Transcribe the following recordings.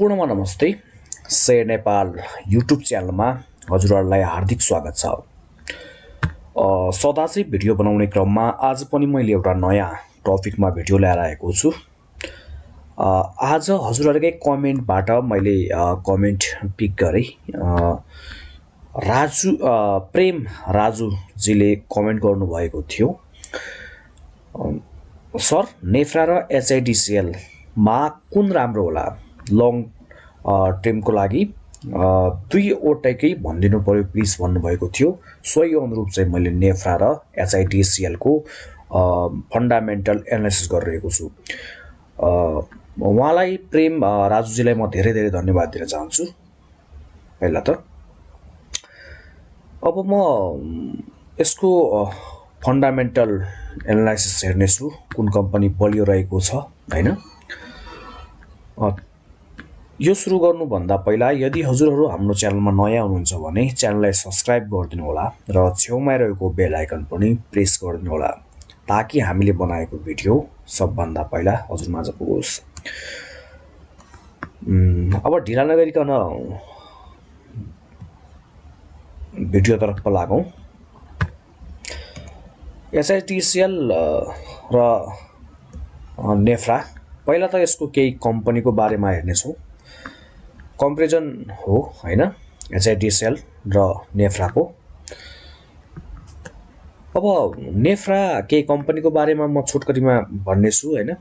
सम्पूर्णमा नमस्ते। से नेपाल युट्युब च्यानलमा हजुरहरूलाई हार्दिक स्वागत छ। सदा चाहिँ भिडियो बनाउने क्रममा आज पनि मैले एउटा नयाँ टपिकमा भिडियो ल्याएर आएको छु। आज हजुरहरूकै कमेन्टबाट मैले कमेन्ट पिक गरेँ। प्रेम राजुजीले कमेन्ट गर्नुभएको थियो, सर नेफ्रा र HIDCL मा कुन राम्रो होला लङ टर्मको लागि, दुईवटैकै भनिदिनु पर्यो प्लिज भन्नुभएको थियो। सोही अनुरूप चाहिँ मैले नेफ्रा र HIDCL को फन्डामेन्टल एनालाइसिस गरिरहेको छु। उहाँलाई प्रेम राजुजीलाई म धेरै धेरै धन्यवाद दिन चाहन्छु। पहिला त अब म यसको फन्डामेन्टल एनालाइसिस हेर्नेछु, कुन कम्पनी बलियो रहेको छ हैन। यो सुरु गर्नुभन्दा पहिला यदि हजुरहरू हाम्रो च्यानलमा नयाँ हुनुहुन्छ भने च्यानललाई सब्स्क्राइब गरिदिनु होला र छेउमा रहेको बेल आइकन पनि प्रेस गरिदिनु होला, ताकि हामीले बनाएको भिडियो सबभन्दा पहिला हजुरमाझ पुगोस्। अब ढिला नगरिकन भिडियोतर्फ लागौँ। HIDCL र नेफ्रा, पहिला त यसको केही कम्पनीको बारेमा हेर्नेछौँ। कम्पेरिजन हो हैन HIDCL र नेफ्राको। अब नेफ्रा केही कम्पनीको बारेमा म छोटकरीमा भन्नेछु हैन।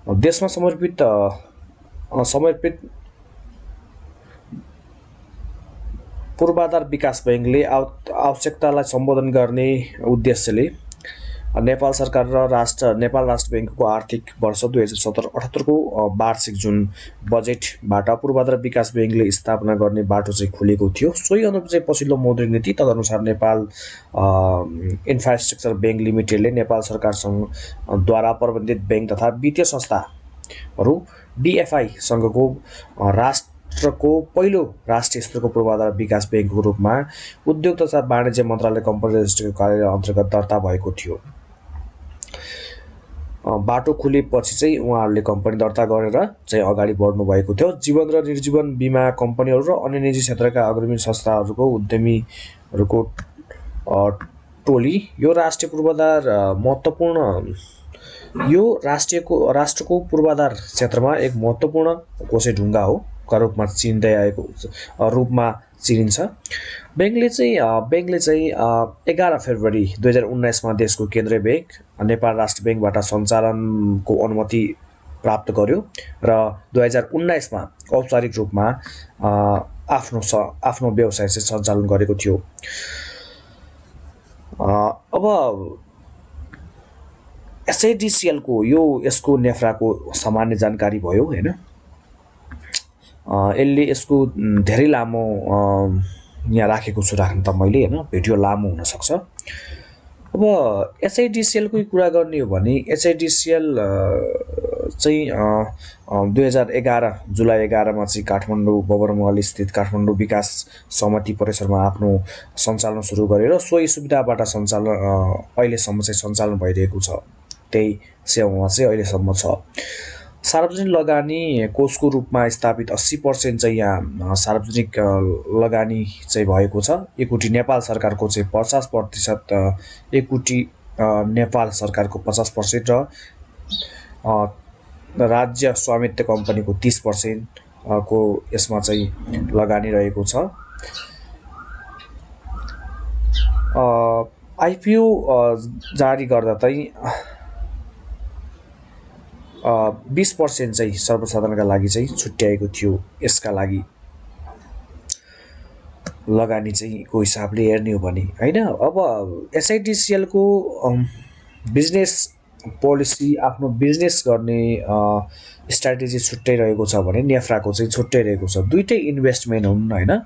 देशमा समर्पित पूर्वाधार विकास बैंकले आवश्यकतालाई सम्बोधन गर्ने उद्देश्यले नेपाल सरकार र नेपाल राष्ट्र बैंकको आर्थिक वर्ष 2077-78 को वार्षिक जुन बजेटबाट पूर्वाधार विकास बैंकले स्थापना गर्ने बाटो चाहिँ खुलेको थियो। सोही अनुरूप चाहिँ पछिल्लो मौद्रिक नीति तदनुसार नेपाल इन्फ्रास्ट्रक्चर बैंक लिमिटेडले नेपाल सरकारसँग द्वारा प्रबन्धित बैंक तथा वित्तीय संस्थाहरू DFI सँगको राष्ट्रको पहिलो राष्ट्रिय स्तरको पूर्वाधार विकास बैंकको रूपमा उद्योग तथा वाणिज्य मन्त्रालय कम्पनी रजिस्ट्रीको कार्यालय अन्तर्गत दर्ता भएको थियो। बाटो खुलेपछि चाहिँ उहाँहरूले कम्पनी दर्ता गरेर चाहिँ अगाडि बढ्नु भएको थियो। जीवन र निर्जीवन बीमा कम्पनीहरू र अन्य निजी क्षेत्रका अग्रणी संस्थाहरूको उद्यमीहरूको टोली यो राष्ट्रिय पूर्वाधार राष्ट्रको पूर्वाधार क्षेत्रमा एक महत्त्वपूर्ण कोसेढुङ्गा हो का रूपमा रूपमा चिनिन्छ। बैंकले चाहिँ 11 फेब्रुअरी 2019 मा देशको केन्द्रीय बैंक नेपाल राष्ट्र बैंकबाट सञ्चालनको अनुमति प्राप्त गर्यो र 2019 मा औपचारिक रूपमा आफ्नो व्यवसाय चाहिँ सञ्चालन गरेको थियो। अब HIDCL को यसको नेफ्राको सामान्य जानकारी भयो हैन। यसको धेरै लामो यहाँ राखेको छु, राख्न त मैले हैन, भिडियो लामो हुन सक्छ। अब HIDCL को कुरा गर्ने हो भने HIDCL चाहिँ 2011 जुलाई 11 मा चाहिँ काठमाडौँ बबरमहल स्थित काठमाडौँ विकास समिति परिसरमा आफ्नो सञ्चालन सुरु गरेर सोही सुविधाबाट अहिलेसम्म चाहिँ सञ्चालन भइरहेको छ। त्यही सेवामा चाहिँ अहिलेसम्म छ। सार्वजनिक लगानी कोषको रूपमा स्थापित 80% चाहिँ यहाँ सार्वजनिक लगानी चाहिँ भएको छ। इक्विटी नेपाल सरकारको चाहिँ 50%, इक्विटी नेपाल सरकारको 50% र राज्य स्वामित्व कम्पनीको 30% को यसमा चाहिँ लगानी रहेको छ। IPO जारी गर्दा चाहिँ 20% चाहिँ सर्वसाधारणका लागि चाहिँ छुट्याएको थियो। यसका लागि लगानी चाहिँ को हिसाबले हेर्ने हो भने हैन। अब HIDCL को बिजनेस पोलिसी, आफ्नो बिजनेस गर्ने स्ट्र्याटेजी छुट्टै रहेको छ भने नेफ्राको चाहिँ छुट्टै रहेको छ। दुईटै इन्भेस्टमेन्ट हुन् हैन,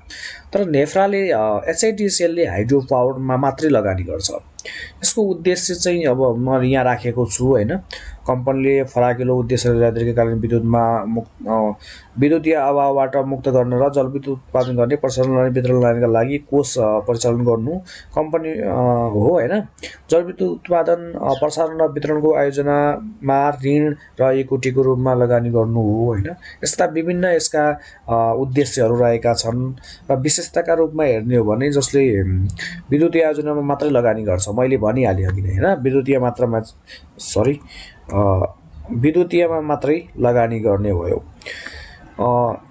तर नेफ्राले HIDCL ले हाइड्रो पावरमा मात्रै लगानी गर्छ। यसको उद्देश्य चाहिँ अब म यहाँ राखेको छु हैन। कम्पनीले फराकिलो उद्देश्य लिँदाखेरिका कारण विद्युतीय अभावबाट मुक्त गर्न र जलविद्युत उत्पादन गर्ने प्रसारण अनि वितरण लाइनका लागि कोष परिचालन गर्नु कम्पनी हो हैन। जलविद्युत उत्पादन प्रसारण र वितरणको आयोजनामा ऋण र इक्विटीको रूपमा लगानी गर्नु हो हैन। यस्ता विभिन्न यसका उद्देश्यहरू रहेका छन् र विशेषताका रूपमा हेर्ने हो भने जसले विद्युतीय आयोजनामा मात्रै लगानी गर्छ, मैले भनिहालेँ अघि नै हैन, विद्युतीयमा मात्रै लगानी गर्ने भयो।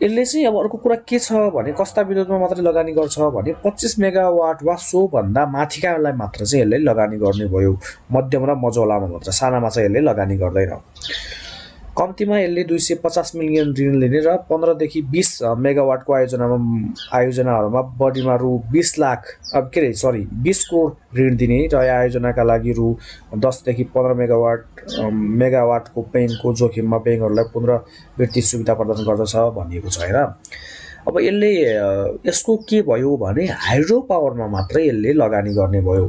यसले चाहिँ अब अर्को कुरा के छ भने कस्ता विद्युतमा मात्रै लगानी गर्छ भने 25 मेगावाट वा सो भन्दा माथिकालाई मात्र चाहिँ यसले लगानी गर्ने भयो। मध्यम र मझौलामा मात्र, सानामा चाहिँ यसले लगानी गर्दैन। कम्तीमा यसले 250 मिलियन ऋण लिने र 15 देखि 20 मेगावाटको आयोजनाहरूमा बढीमा रु 20 करोड ऋण दिने र आयोजनाका लागि रु 10 देखि 15 मेगावाटको पेङको जोखिममा ब्याङ्कहरूलाई पुनरावृत्ति सुविधा प्रदान गर्दछ भनिएको छ हैन। अब यसको के भयो भने हाइड्रो पावरमा मात्रै यसले लगानी गर्ने भयो।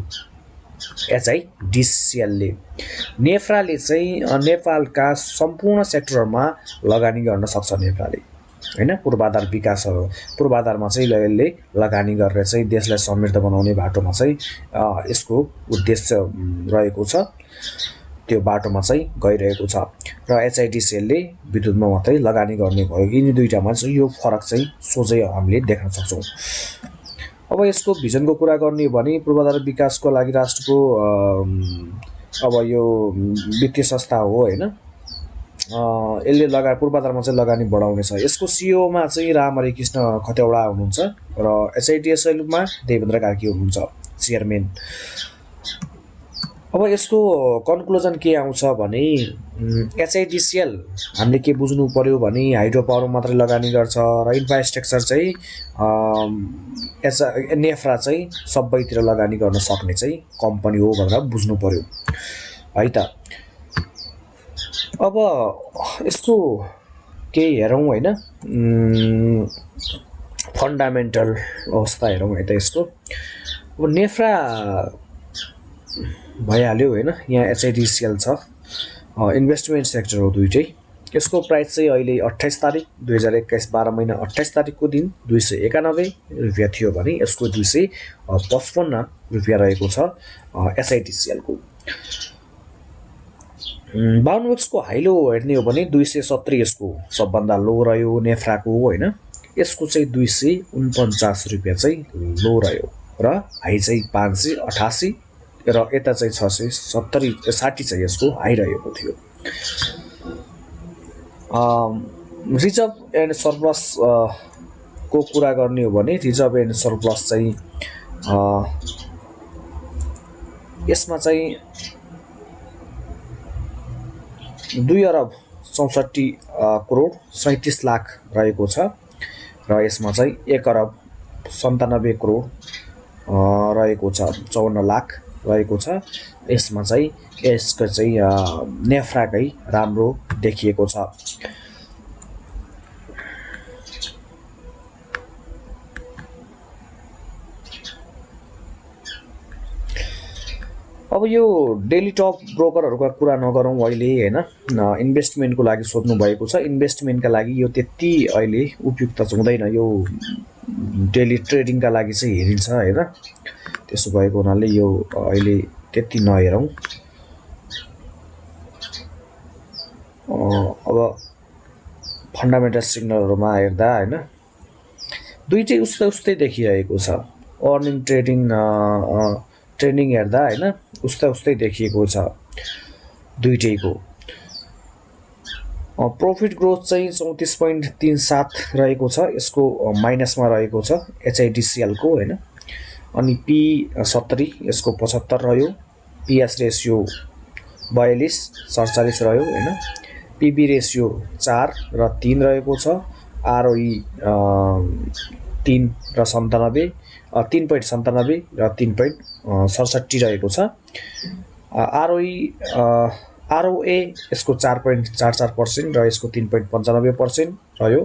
HIDCL नेफ्राले चाहिँ नेपालका सम्पूर्ण सेक्टरमा लगानी गर्न सक्छ नेफ्राले हैन। पूर्वाधारमा चाहिँ यसले लगानी गरेर चाहिँ देशलाई समृद्ध बनाउने बाटोमा चाहिँ यसको उद्देश्य रहेको छ, त्यो बाटोमा चाहिँ गइरहेको छ र HIDCL ले विद्युतमा मात्रै लगानी गर्ने भयो। यिनी दुईटामा चाहिँ यो फरक चाहिँ सोझै हामीले देख्न सक्छौँ। अब यसको भिजनको कुरा गर्ने हो भने पूर्वाधार विकासको लागि राष्ट्रको अब यो वित्तीय संस्था हो हैन। यसले पूर्वाधारमा चाहिँ लगानी बढाउने छ। यसको CEO मा चाहिँ रामहरि कृष्ण खतेवडा हुनुहुन्छ र HIDCL मा देवेन्द्र कार्की हुनुहुन्छ चेयरम्यान। अब यसको कन्क्लुजन के आउँछ भने HIDCL हामीले के बुझ्नु पर्यो भने हाइड्रो पावर मात्रै लगानी गर्छ र इन्फ्रास्ट्रक्चर चाहिँ NIFRA चाहिँ सबैतिर लगानी गर्न सक्ने चाहिँ कम्पनी हो भनेर बुझ्नु पर्यो है त। अब यसको के हेरौँ हैन, फन्डामेन्टल अवस्था हेरौँ है त यसको। अब NIFRA भइहाल्यो हैन, यहाँ HIDCL छ, इन्भेस्टमेन्ट सेक्टर हो दुईटै। यसको प्राइस चाहिँ अहिले 28 तारिक 2021 12 महिना 28 तारिकको दिन 291 रुपैयाँ थियो भने यसको 255 रुपैयाँ रहेको छ HIDCL को। बाउन्डवर्क्सको हाइलो हेर्ने हो भने 270 यसको सबभन्दा लो रह्यो NIFRA को हैन। यसको चाहिँ 249 रुपैयाँ चाहिँ लो रह्यो र हाई चाहिँ 588 र यता चाहिँ 660 चाहिँ यसको हाई रहेको थियो। रिजर्भ एन्ड सरप्लस को कुरा गर्ने हो भने रिजर्भ एन्ड सरप्लस चाहिँ यसमा चाहिँ 2 अरब 64 करोड 37 लाख रहेको छ र यसमा चाहिँ 1 अरब 97 करोड रहेको छ, 54 लाख रहेको छ। यसमा चाहिँ यसको चाहिँ NIFRA कै राम्रो देखिएको छ। अब यो डेली टप ब्रोकरहरुको कुरा नगरौँ अहिले हैन। इन्भेस्टमेन्टको लागि सोध्नु भएको छ, इन्भेस्टमेन्टका लागि यो त्यति अहिले उपयुक्त हुँदैन, यो डेली ट्रेडिङका लागि चाहिँ हेरिन्छ हैन। त्यसो भएको हुनाले यो अहिले त्यति नहेरौँ। अब फन्डामेन्टल सिग्नलहरुमा हेर्दा हैन दुईटै उस्तै देखिरहेको छ। अर्निङ ट्रेडिङ हेर्दा हैन उस्तै देखिएको छ दुईटैको। प्रॉफिट ग्रोथ चाहिँ 34.37 रहेको छ, यसको माइनसमा रहेको छ HIDCL को हैन। अनि P 70 यसको 75 रह्यो, PS रेशियो 42 47 रह्यो हैन। PB रेशियो 4 र 3 रहेको छ, ROE 3 र 97 3.97 र 3.67 रहेको छ। ROA यसको 4.44% र यसको 3.95% रह्यो।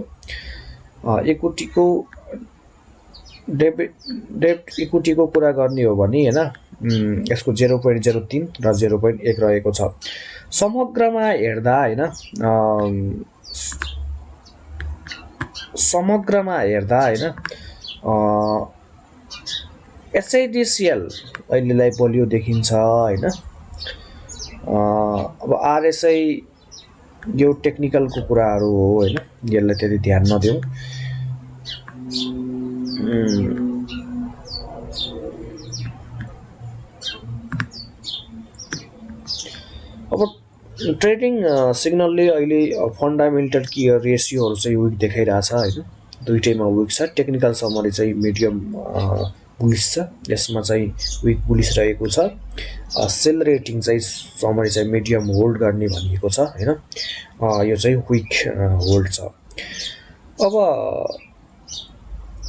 इक्विटीको डेब्ट इक्विटीको कुरा गर्ने हो भने हैन यसको 0.03 र 0.1 रहेको छ। समग्रमा हेर्दा हैन HIDCL अहिलेलाई बलियो देखिन्छ हैन। अब RSI यो टेक्निकलको कुराहरु हो हैन, यसलाई त्यति ध्यान नदेऊ। अब ट्रेडिङ सिग्नलले अहिले फन्डामेन्टल की रेशियोहरु चाहिँ विक देखाइराछ हैन, दुईटैमा विक छ। टेक्निकल समरी चाहिँ मिडियम बुलिश छ, यसमा चाहिँ विक बुलिश रहेको छ। सेल रेटिङ चाहिँ समरी चाहिँ मिडियम होल्ड गर्ने भनिएको छ हैन, यो चाहिँ विक होल्ड छ। अब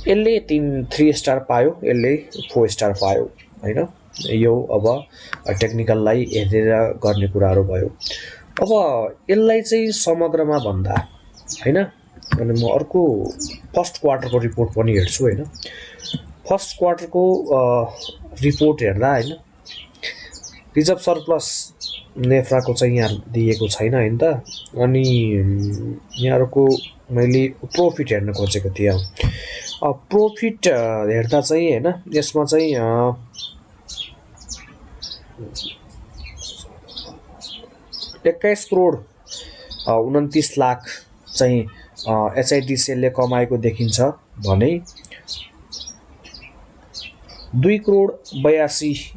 यसले 3 स्टार पायो, यसले 4 स्टार पायो हैन। यो अब टेक्निकललाई हेरेर गर्ने कुराहरु भयो। अब यसलाई चाहिँ समग्रमा भन्दा हैन, अनि म अर्को फर्स्ट क्वार्टरको रिपोर्ट पनि हेर्छु हैन। फर्स्ट क्वार्टरको रिपोर्ट हेर्दा हैन, रिजर्भ सरप्लस नेफ्रा को चाहिँ यहाँ दिएको छैन हैन त। अनि यहाँहरुको मैले प्रॉफिट हेर्न खोजेको थिए। प्रॉफिट हेर्दा चाहिँ हैन, यसमा चाहिँ 21 करोड 29 लाख चाहिँ HIDCL ले कमाएको देखिन्छ भने 2 करोड 82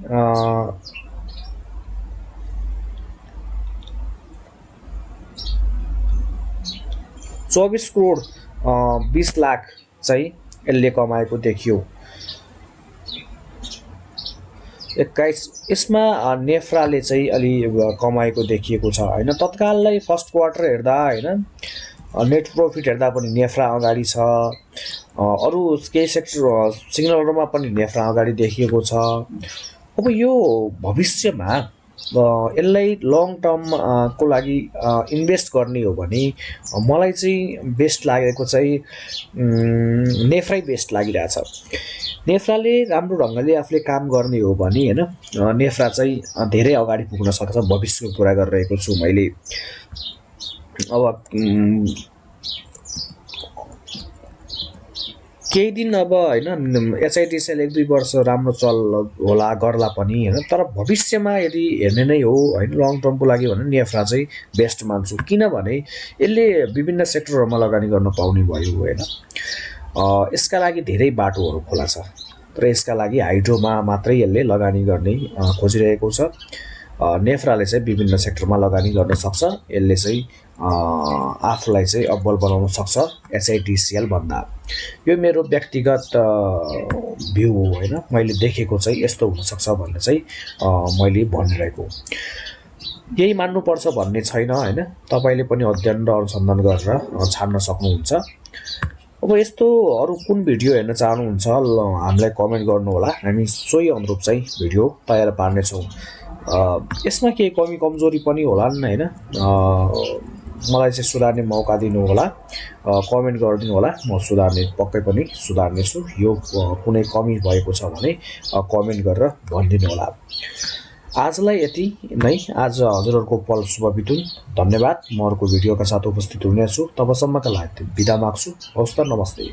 24 करोड 20 लाख चाहिँ यसले कमाएको देखियो। 21 यसमा नेफ्राले चाहिँ अलि कमाएको देखिएको छ हैन। तत्काललाई फर्स्ट क्वार्टर हेर्दा हैन, नेट प्रॉफिट हेर्दा पनि नेफ्रा अगाडि छ। अरु केही सेक्टर सिग्नलहरुमा पनि नेफ्रा अगाडि देखिएको छ। अब यो भविष्यमा यसलाई लङ टर्म को लागि इन्भेस्ट गर्ने हो भने मलाई चाहिँ बेस्ट लागेको चाहिँ नेफ्रै बेस्ट लागिरहेछ। नेफ्राले राम्रो ढंगले आफूले काम गर्ने हो भने हैन, नेफ्रा चाहिँ धेरै अगाडि पुग्न सक्छ। भविष्यको कुरा गरिरहेको छु मैले। अब केही दिन अब हैन HIDCL 1-2 वर्ष राम्रो चल होला गर्ला पनि हैन, तर भविष्यमा यदि हेर्ने नै हो हैन लङ टर्म को लागि भने नेफ्रा चाहिँ बेस्ट मान्छु। किनभने यसले विभिन्न सेक्टरहरुमा लगानी गर्न पाउने भयो हैन। यसका लागि धेरै बाटोहरु खोला छ, तर यसका लागि हाइड्रोमा मात्रै यसले लगानी गर्ने खोजिरहेको छ। नेफ्राले चाहिँ विभिन्न सेक्टरमा लगानी गर्न सक्छ। यसले चाहिँ आफूलाई चाहिँ अब्बल बनाउन सक्छ HIDCL भन्दा। यो मेरो व्यक्तिगत भ्यू हो हैन, मैले देखेको चाहिँ यस्तो हुन सक्छ भन्ने चाहिँ मैले भनिरहेको। यही मान्नु पर्छ भन्ने छैन हैन, तपाईले पनि अध्ययन र अनुसन्धान गरेर छान्न सक्नुहुन्छ। अब यस्तो अरु कुन भिडियो हेर्न चाहनुहुन्छ हामीलाई कमेन्ट गर्नु होला, हामी सोही अनुरूप चाहिँ भिडियो तयार पार्ने छौं। यसमा के कमी कमजोरी पनि होला हैन, मलाई चाहिँ सुधार्ने मौका दिनु होला, कमेन्ट गरिदिनु होला, म सुधार्ने पक्कै पनि सुधार्ने छु। यो कुनै कमी भएको छ भने कमेन्ट गरेर भनिदिनु होला। आजलाई यति नै। आज हजुरहरुको पल शुभ बितुन्। धन्यवाद। म अर्को भिडियोका साथ उपस्थित हुनेछु। तबसम्मका लागि बिदा माग्छु। हवस् त, नमस्ते।